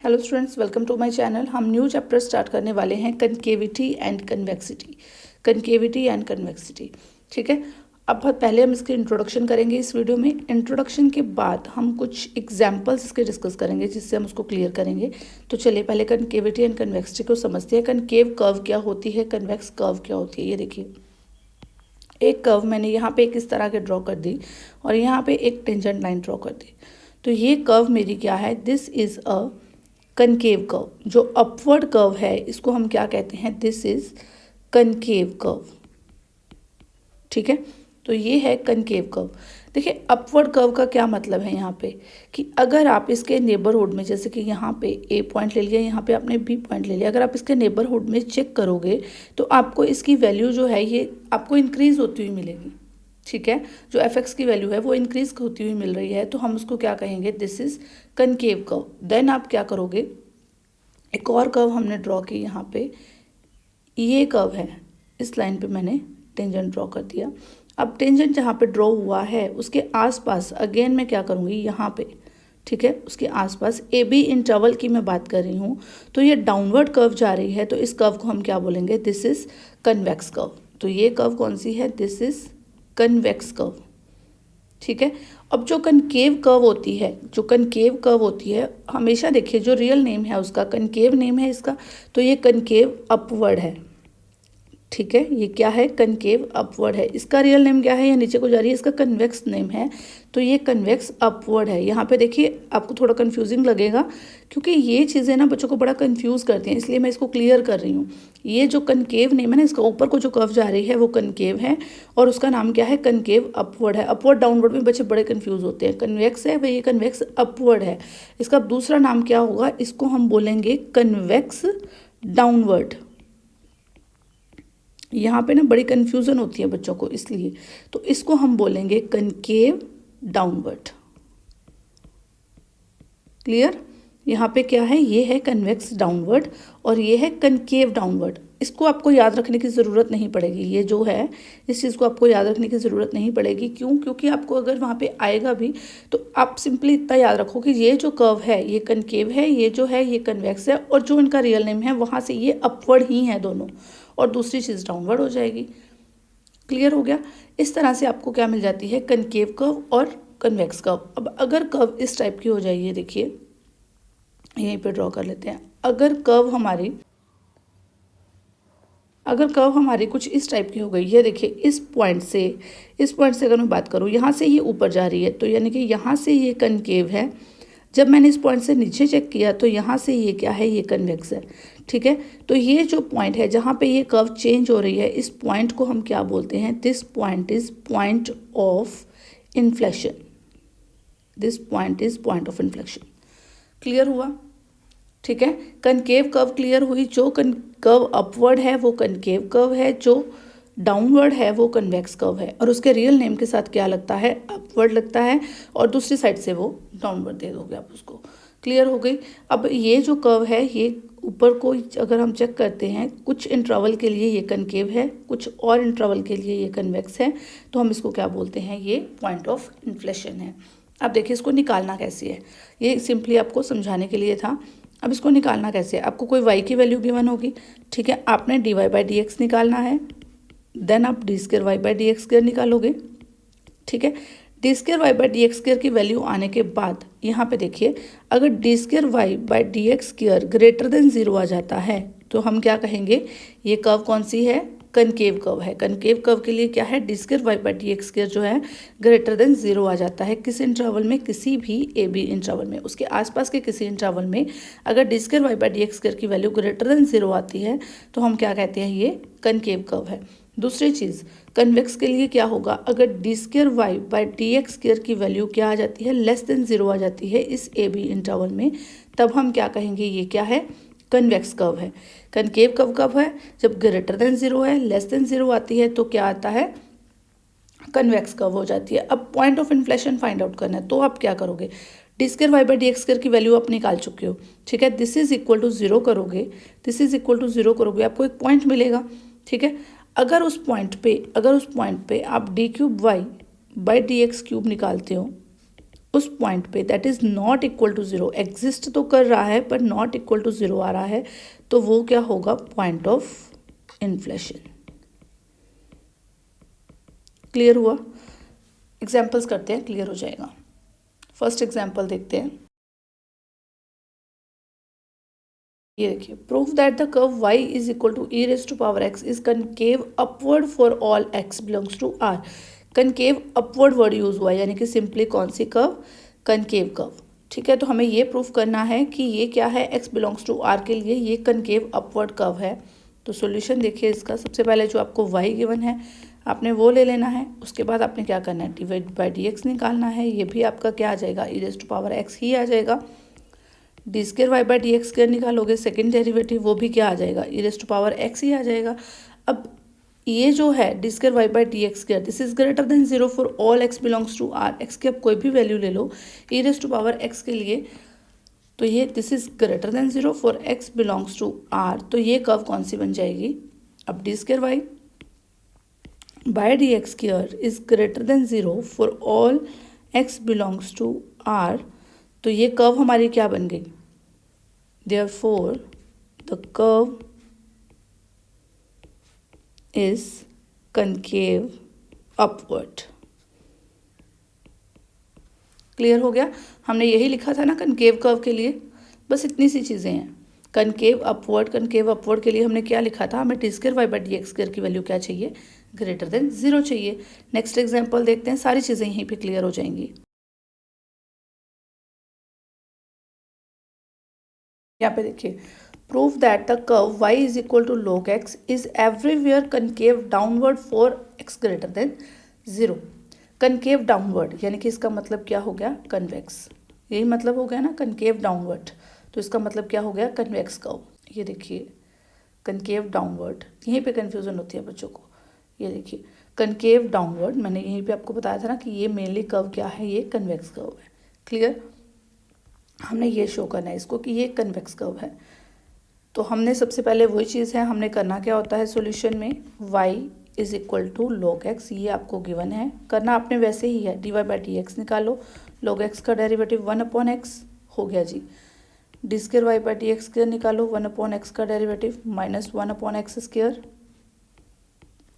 Hello students, welcome to my channel. हम new chapter start करने वाले हैं concavity and convexity. Concavity and convexity, ठीक है। अब पहले हम इसकी इंट्रोडक्शन करेंगे इस वीडियो में। इंट्रोडक्शन के बाद हम कुछ एग्जांपल्स इसके डिस्कस करेंगे जिससे हम उसको क्लियर करेंगे। तो चलिए पहले कनकेविटी एंड कन्वेक्सिटी को समझते हैं। कनकेव कर्व क्या होती है, कन्वेक्स कर्व क्या होती है। ये देखिए, एक कर्व मैंने यहाँ पे एक इस तरह के ड्रॉ कर दी और यहाँ पे एक टेंजेंट लाइन ड्रॉ कर दी। तो ये कर्व मेरी क्या है, this is a concave curve. जो अपवर्ड कर्व है इसको हम क्या कहते हैं, दिस इज कनकेव कर्व, ठीक है। तो ये है कनकेव कर्व। देखिए, अपवर्ड कर्व का क्या मतलब है यहाँ पे कि अगर आप इसके नेबरहुड में, जैसे कि यहाँ पे ए पॉइंट ले लिया, यहाँ पे आपने बी पॉइंट ले लिया, अगर आप इसके नेबरहुड में चेक करोगे तो आपको इसकी वैल्यू जो है ये आपको इंक्रीज होती हुई मिलेगी, ठीक है। जो एफ एक्स की वैल्यू है वो इंक्रीज होती हुई मिल रही है, तो हम उसको क्या कहेंगे, this is concave curve. Then आप क्या करोगे, एक और कर्व हमने ड्रॉ की यहाँ पे, ये कर्व है, इस लाइन पे मैंने टेंजेंट ड्रॉ कर दिया। अब टेंजेंट जहाँ पे ड्रॉ हुआ है उसके आसपास अगेन मैं क्या करूँगी, यहाँ पे, ठीक है, उसके आसपास ए बी इंटरवल की मैं बात कर रही हूँ। तो ये डाउनवर्ड कर्व जा रही है, तो इस कर्व को हम क्या बोलेंगे, दिस इज कन्वेक्स कर्व। तो ये कर्व कौन सी है, दिस इज कन्वेक्स कर्व, ठीक है। अब जो कनकेव कर्व होती है, जो कनकेव कर्व होती है, हमेशा देखिए जो रियल नेम है उसका, कनकेव नेम है इसका, तो ये कनकेव अपवर्ड है, ठीक है। ये क्या है, कनकेव अपवर्ड है। इसका रियल नेम क्या है, ये नीचे को जा रही है, इसका कन्वेक्स नेम है, तो ये कन्वेक्स अपवर्ड है। यहाँ पे देखिए आपको थोड़ा कंफ्यूजिंग लगेगा क्योंकि ये चीज़ें ना बच्चों को बड़ा कंफ्यूज करती हैं, इसलिए मैं इसको क्लियर कर रही हूँ। ये जो कनकेव नेम है ना, इसका ऊपर को जो कर्व जा रही है वो कनकेव है और उसका नाम क्या है, कनकेव अपवर्ड है। अपवर्ड डाउनवर्ड में बच्चे बड़े कंफ्यूज होते हैं। कन्वेक्स है वही, कन्वेक्स अपवर्ड है। इसका दूसरा नाम क्या होगा, इसको हम बोलेंगे कन्वेक्स डाउनवर्ड। यहाँ पे ना बड़ी कन्फ्यूज़न होती है बच्चों को, इसलिए तो इसको हम बोलेंगे कनकेव डाउनवर्ड। क्लियर। यहाँ पे क्या है, ये है कन्वेक्स डाउनवर्ड और ये है कनकेव डाउनवर्ड। इसको आपको याद रखने की ज़रूरत नहीं पड़ेगी, ये जो है इस चीज़ को आपको याद रखने की ज़रूरत नहीं पड़ेगी। क्यों, क्योंकि आपको अगर वहाँ पे आएगा भी तो आप सिंपली इतना याद रखो कि ये जो कर्व है ये कनकेव है, ये जो है ये कन्वेक्स है, और जो इनका रियल नेम है वहाँ से ये अपवर्ड ही है दोनों, और दूसरी चीज़ डाउनवर्ड हो जाएगी। क्लियर हो गया। इस तरह से आपको क्या मिल जाती है, कनकेव कर्व और कन्वेक्स कर्व। अब अगर कर्व इस टाइप की हो जाइए, देखिए यहीं पे ड्रॉ कर लेते हैं। अगर कर्व हमारी कुछ इस टाइप की हो गई, ये देखिए इस पॉइंट से अगर मैं बात करूँ, यहाँ से ये ऊपर जा रही है, तो यानी कि यहाँ से ये कनकेव है। जब मैंने इस पॉइंट से नीचे चेक किया तो यहाँ से ये क्या है, ये कन्वेक्स है, ठीक है। तो ये जो पॉइंट है जहाँ पे ये कर्व चेंज हो रही है, इस पॉइंट को हम क्या बोलते हैं, this point is point of inflection. This point is point of inflection. Clear हुआ, ठीक है। कनकेव कर्व क्लियर हुई। जो कर्व अपवर्ड है वो कनकेव कर्व है, जो डाउनवर्ड है वो कन्वेक्स कर्व है, और उसके रियल नेम के साथ क्या लगता है, अपवर्ड लगता है, और दूसरी साइड से वो डाउनवर्ड दे दोगे आप उसको। क्लियर हो गई। अब ये जो कर्व है, ये ऊपर को अगर हम चेक करते हैं, कुछ इंटरवल के लिए ये कनकेव है, कुछ और इंटरवल के लिए ये कन्वेक्स है, तो हम इसको क्या बोलते हैं, ये पॉइंट ऑफ इन्फ्लेक्शन है। अब देखिए इसको निकालना कैसे है, ये सिंपली आपको समझाने के लिए था। अब इसको निकालना कैसे है, आपको कोई y की वैल्यू गिवन होगी, ठीक है, आपने dy/dx निकालना है। देन आप d2y/dx² निकालोगे, ठीक है। d2y/dx² की वैल्यू आने के बाद यहाँ पे देखिए, अगर d2y/dx² ग्रेटर देन 0 आ जाता है तो हम क्या कहेंगे, ये कर्व कौन सी है, कनकेव कर्व है। कनकेव कर्व के लिए क्या है, d2y/dx² जो है ग्रेटर देन 0 आ जाता है। किस इंटरवल में, किसी भी ए बी इंटरवल में, उसके आसपास के किसी इंटरवल में अगर d2y/dx² की वैल्यू ग्रेटर देन 0 आती है तो हम क्या कहते हैं, ये कनकेव कर्व है। दूसरी चीज़, कन्वेक्स के लिए क्या होगा, अगर d2y/dx² की वैल्यू क्या आ जाती है, लेस देन 0 आ जाती है इस ए बी इंटरवल में, तब हम क्या कहेंगे, ये क्या है, कन्वेक्स कर्व है। कनकेव कर्व कब है, जब ग्रेटर देन 0 है, लेस देन 0 आती है तो क्या आता है, कन्वेक्स कर्व हो जाती है। अब point of inflection find out करना है, तो आप क्या करोगे, d2y/dx² की वैल्यू आप निकाल चुके हो, ठीक है। दिस इज इक्वल टू 0 करोगे, दिस इज इक्वल टू 0 करोगे, आपको एक पॉइंट मिलेगा, ठीक है। अगर उस पॉइंट पे आप d3y/dx³ निकालते हो, उस पॉइंट पे that is not equal to zero, exist तो कर रहा है पर नॉट इक्वल टू ज़ीरो आ रहा है, तो वो क्या होगा, पॉइंट ऑफ इन्फ्लेशन। क्लियर हुआ? एग्जाम्पल्स करते हैं, क्लियर हो जाएगा। फर्स्ट एग्जाम्पल देखते हैं। ये देखिए, prove that the curve y is equal to e raise to power x is concave upward for all x belongs to r। Concave upward word use हुआ है, यानी कि सिंपली कौन सी कर्व, कनकेव कर्व। ठीक है, तो हमें ये प्रूफ करना है कि ये क्या है, x बिलोंग्स टू r के लिए ये कनकेव अपवर्ड कर्व है। तो सॉल्यूशन देखिए इसका, सबसे पहले जो आपको y गिवन है आपने वो ले लेना है, उसके बाद आपने क्या करना है, डिवाइड बाई डी एक्स निकालना है। ये भी आपका क्या आ जाएगा, e raise to power x ही आ जाएगा। D square y by d x square निकालोगे, सेकेंड डेरिवेटिव वो भी क्या आ जाएगा, e raise to power x ही आ जाएगा। अब ये जो है d square y by d x square, this is greater than zero for all x belongs to R. X की अब कोई भी वैल्यू ले लो e raise to power x के लिए, तो ये this is greater than zero for x belongs to R. तो ये कर्व कौन सी बन जाएगी, अब d square y by d x square is greater than zero for all x belongs to R. तो ये कर्व हमारी क्या बन गई, therefore the curve is concave upward। Clear हो गया? हमने यही लिखा था ना कनकेव कर्व के लिए, बस इतनी सी चीज़ें हैं। कनकेव अपवर्ड के लिए हमने क्या लिखा था, हमें d square y by d x square की वैल्यू क्या चाहिए, ग्रेटर देन जीरो चाहिए। नेक्स्ट एग्जाम्पल देखते हैं, सारी चीज़ें यहीं पे क्लियर हो जाएंगी। यहाँ पे देखिए, prove that the curve y is equal to log x is everywhere concave downward for x greater than zero. Concave downward यानी कि इसका मतलब क्या हो गया, कन्वेक्स। यही मतलब हो गया ना, कनकेव डाउनवर्ड, तो इसका मतलब क्या हो गया, कन्वेक्स कर्व। ये देखिए कनकेव डाउनवर्ड, यहीं पे कन्फ्यूजन होती है बच्चों को। ये देखिए कनकेव डाउनवर्ड, मैंने यहीं पे आपको बताया था ना कि ये मेनली कर्व क्या है, ये कन्वेक्स कर्व है। क्लियर? हमने ये शो करना है इसको कि ये कन्वेक्स कर्व है। तो हमने सबसे पहले वही चीज़ है, हमने करना क्या होता है सॉल्यूशन में, y is equal to log x, ये आपको गिवन है, करना आपने वैसे ही है, d y by d x निकालो, log x का डेरिवेटिव 1/x हो गया जी। D square y by d x square निकालो, 1/x का डेरिवेटिव माइनस 1/x स्केयर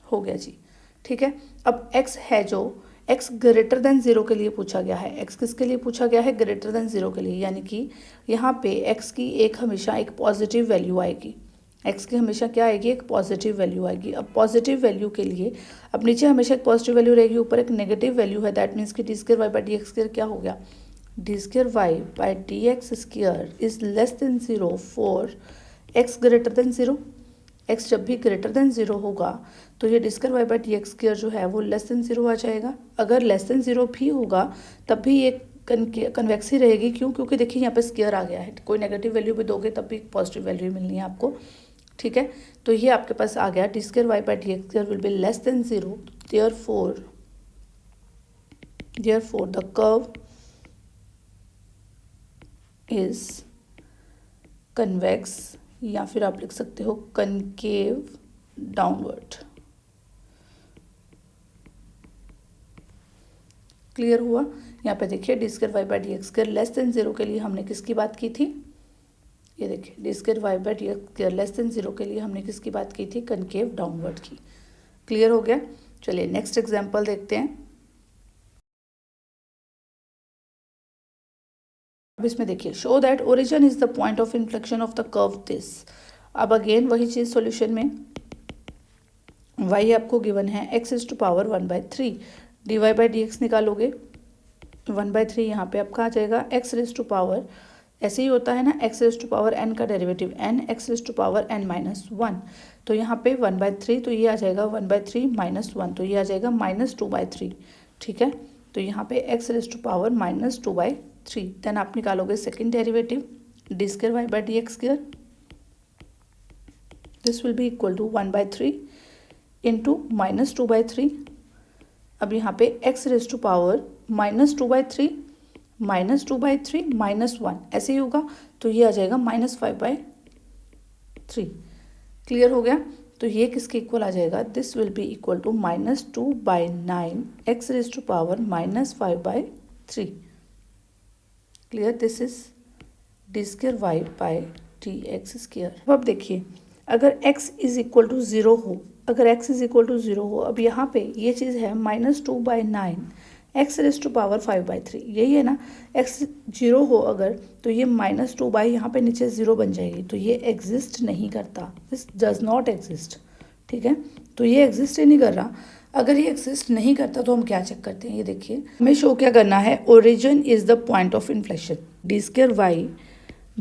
हो गया जी। ठीक है, अब x है जो x ग्रेटर देन जीरो के लिए पूछा गया है, x किसके लिए पूछा गया है, ग्रेटर देन जीरो के लिए, यानी कि यहाँ पे x की एक हमेशा एक पॉजिटिव वैल्यू आएगी, x की हमेशा क्या आएगी, एक पॉजिटिव वैल्यू आएगी। अब पॉजिटिव वैल्यू के लिए अब नीचे हमेशा एक पॉजिटिव वैल्यू रहेगी, ऊपर एक नेगेटिव वैल्यू है, दैट मीन्स कि d square y by d x square क्या हो गया, d square y by d x square is less than zero for x greater than zero. x जब भी ग्रेटर देन जीरो होगा तो ये d square y by d x square जो है वो लेस देन जीरो आ जाएगा। अगर लेस देन जीरो भी होगा तब भी ये कन्वेक्स ही रहेगी, क्यों, क्योंकि देखिए यहाँ पे स्केयर आ गया है, कोई नेगेटिव वैल्यू भी दोगे तब भी पॉजिटिव वैल्यू मिलनी है आपको। ठीक है, तो ये आपके पास आ गया, d square y by d x square will be less than zero, therefore the curve is convex, या फिर आप लिख सकते हो कनकेव डाउनवर्ड। क्लियर हुआ? यहाँ पे देखिए d square y by d x square less than zero के लिए हमने किसकी बात की थी, ये देखिए d square y by d x square less than zero के लिए हमने किसकी बात की थी, कनकेव डाउनवर्ड की। क्लियर हो गया? चलिए नेक्स्ट एग्जाम्पल देखते हैं। अब इसमें देखिए, show that origin is the point of inflection of the curve this. अब अगेन वही चीज़ सॉल्यूशन में, y आपको गिवन है x is to power 1/3, d y by d x निकालोगे 1/3, यहाँ पे आपका आ जाएगा x रेज टू पावर, ऐसे ही होता है ना, x raise to power n का derivative n, x raise to power n minus 1, तो यहाँ पे 1/3, तो ये आ जाएगा 1/3 माइनस 1, तो ये आ जाएगा -2/3। ठीक है, तो यहाँ पे x raise to power -2/3, then आप निकालोगे second derivative, d square y by d x square, this will be equal to 1/3 into -2/3। अब यहाँ पे x रेज टू पावर -2/3 -1 ऐसे ही होगा, तो ये आ जाएगा -5/3। क्लियर हो गया? तो ये किसके इक्वल आ जाएगा, this will be equal to -2/9 x raise to power -5/3। Clear, this is d square y by d x square. अब देखिए अगर x इज इक्वल टू 0 हो, अगर x इज इक्वल टू 0 हो, अब यहाँ पे ये चीज़ है -2/9 x रेज टू पावर 5/3, यही है ना। x 0 हो अगर तो ये -2 बाई यहाँ पे नीचे 0 बन जाएगी, तो ये एग्जिस्ट नहीं करता, दिस डज नॉट एग्जिस्ट। ठीक है, तो ये एग्जिस्ट ही नहीं कर रहा। अगर ये एग्जिस्ट नहीं करता तो हम क्या चेक करते हैं, ये देखिए हमें शो क्या करना है, origin is the point of inflection d square y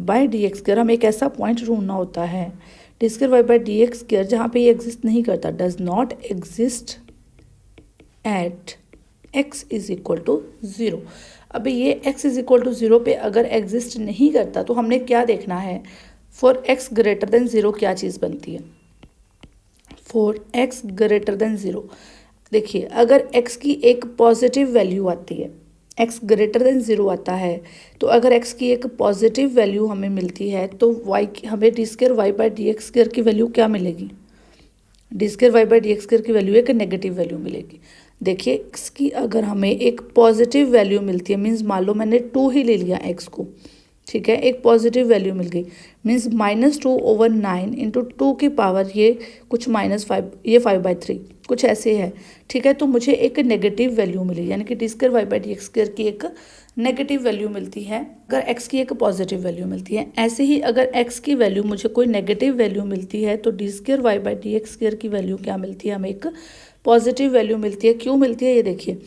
by d x square. हमें एक ऐसा पॉइंट ढूंढना होता है d square y by d x square जहाँ पे ये एग्जिस्ट नहीं करता, does not exist at x is equal to 0। अभी ये x इज इक्वल टू 0 पे अगर एग्जिस्ट नहीं करता तो हमने क्या देखना है, फॉर x ग्रेटर देन 0 क्या चीज़ बनती है, फॉर x ग्रेटर देन 0। देखिए अगर x की एक पॉजिटिव वैल्यू आती है, x ग्रेटर देन 0 आता है, तो अगर x की एक पॉजिटिव वैल्यू हमें मिलती है तो y हमें d square y by d x square की वैल्यू क्या मिलेगी, d square y by d x square की वैल्यू एक नेगेटिव वैल्यू मिलेगी। देखिए x की अगर हमें एक पॉजिटिव वैल्यू मिलती है, मीन्स मान लो मैंने 2 ही ले लिया x को, ठीक है, एक पॉजिटिव वैल्यू मिल गई, मीन्स -2/9 इंटू 2 की पावर ये कुछ -5, ये 5/3 कुछ ऐसे है। ठीक है, तो मुझे एक नेगेटिव वैल्यू मिली, यानी कि d square y by d x square की एक नेगेटिव वैल्यू मिलती है अगर x की एक पॉजिटिव वैल्यू मिलती है। ऐसे ही अगर x की वैल्यू मुझे कोई नेगेटिव वैल्यू मिलती है तो d square y by d x square की वैल्यू क्या मिलती है, हमें एक पॉजिटिव वैल्यू मिलती है। क्यों मिलती है, ये देखिए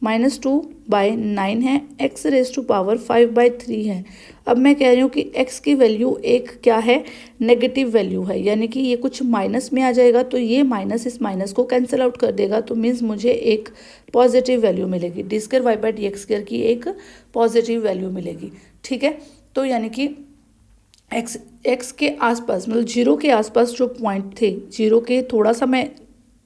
-2/9 है, x रेज टू पावर 5/3 है। अब मैं कह रही हूँ कि x की वैल्यू एक क्या है, नेगेटिव वैल्यू है, यानी कि ये कुछ माइनस में आ जाएगा, तो ये माइनस इस माइनस को कैंसिल आउट कर देगा, तो मीन्स मुझे एक पॉजिटिव वैल्यू मिलेगी, d square y by d x square की एक पॉजिटिव वैल्यू मिलेगी। ठीक है, तो यानी कि x के आसपास मतलब 0 के आसपास जो पॉइंट थे, 0 के थोड़ा सा मैं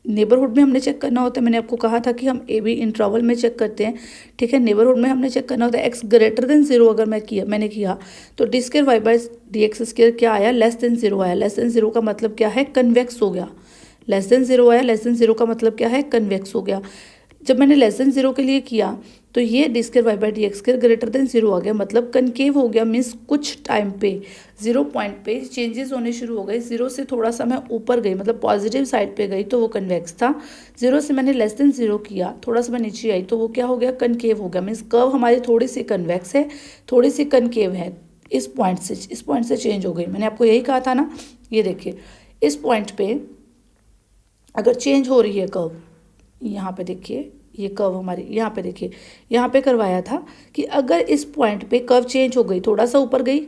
नेबरहुड में हमने चेक करना होता है, मैंने आपको कहा था कि हम ए बी इंटरवल में चेक करते हैं। ठीक है, नेबरहुड में हमने चेक करना होता है, x ग्रेटर देन 0 अगर मैंने किया तो d square y by d x square क्या आया, लेस देन 0 आया। लेस देन 0 का मतलब क्या है, कन्वेक्स हो गया। लेस देन 0 आया, लेस देन 0 का मतलब क्या है, कन्वेक्स हो गया। जब मैंने लेस देन 0 के लिए किया तो ये d square y by d x square greater than 0 आ गया, मतलब कनकेव हो गया, मीन्स कुछ टाइम पे 0 पॉइंट पे चेंजेस होने शुरू हो गए। 0 से थोड़ा सा मैं ऊपर गई, मतलब पॉजिटिव साइड पे गई तो वो कन्वेक्स था। 0 से मैंने लेस देन 0 किया, थोड़ा सा मैं नीचे आई तो वो क्या हो गया, कनकेव हो गया। मीन्स कर्व हमारी थोड़ी सी कन्वेक्स है, थोड़ी सी कनकेव है, इस पॉइंट से चेंज हो गई। मैंने आपको यही कहा था ना, ये देखिए इस पॉइंट पे अगर चेंज हो रही है कर्व, यहाँ पे देखिए ये कर्व हमारी यहाँ पे देखिए, यहाँ पे करवाया था कि अगर इस पॉइंट पे कर्व चेंज हो गई, थोड़ा सा ऊपर गई,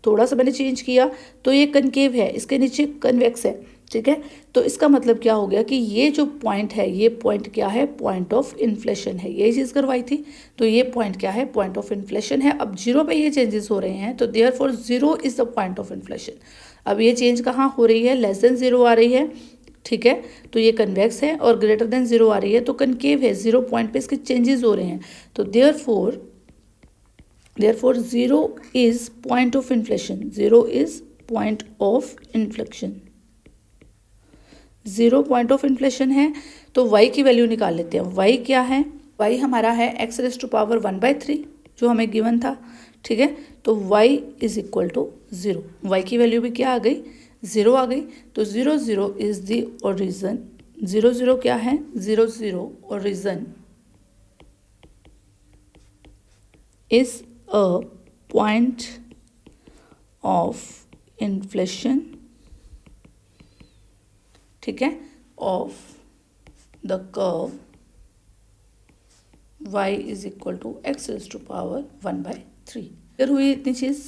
थोड़ा सा मैंने चेंज किया तो ये कनकेव है, इसके नीचे कन्वेक्स है। ठीक है, तो इसका मतलब क्या हो गया कि ये जो पॉइंट है, ये पॉइंट क्या है, पॉइंट ऑफ इन्फ्लेशन है। यही चीज़ करवाई थी, तो ये पॉइंट क्या है, पॉइंट ऑफ इन्फ्लेशन है। अब 0 पे ये चेंजेस हो रहे हैं, तो therefore 0 is the point of inflation. अब ये चेंज कहाँ हो रही है, लेस देन 0 आ रही है। ठीक है, तो ये कन्वेक्स है, और ग्रेटर देन 0 आ रही है तो कनकेव है, 0 पॉइंट पे इसके चेंजेस हो रहे हैं। तो therefore 0 is point of inflation, 0 is point of inflection. 0 point of inflation है, तो y की वैल्यू निकाल लेते हैं। y क्या है, y हमारा है x रेज टू पावर 1/3 जो हमें गिवन था। ठीक है, तो y is equal to 0, y की वैल्यू भी क्या आ गई, 0 आ गई। तो 0 इज द ओरिजिन, 0 क्या है, 0 origin is a point of inflation. ठीक है, of the curve y is equal to x raise to power 1/3। Clear हुई इतनी चीज़।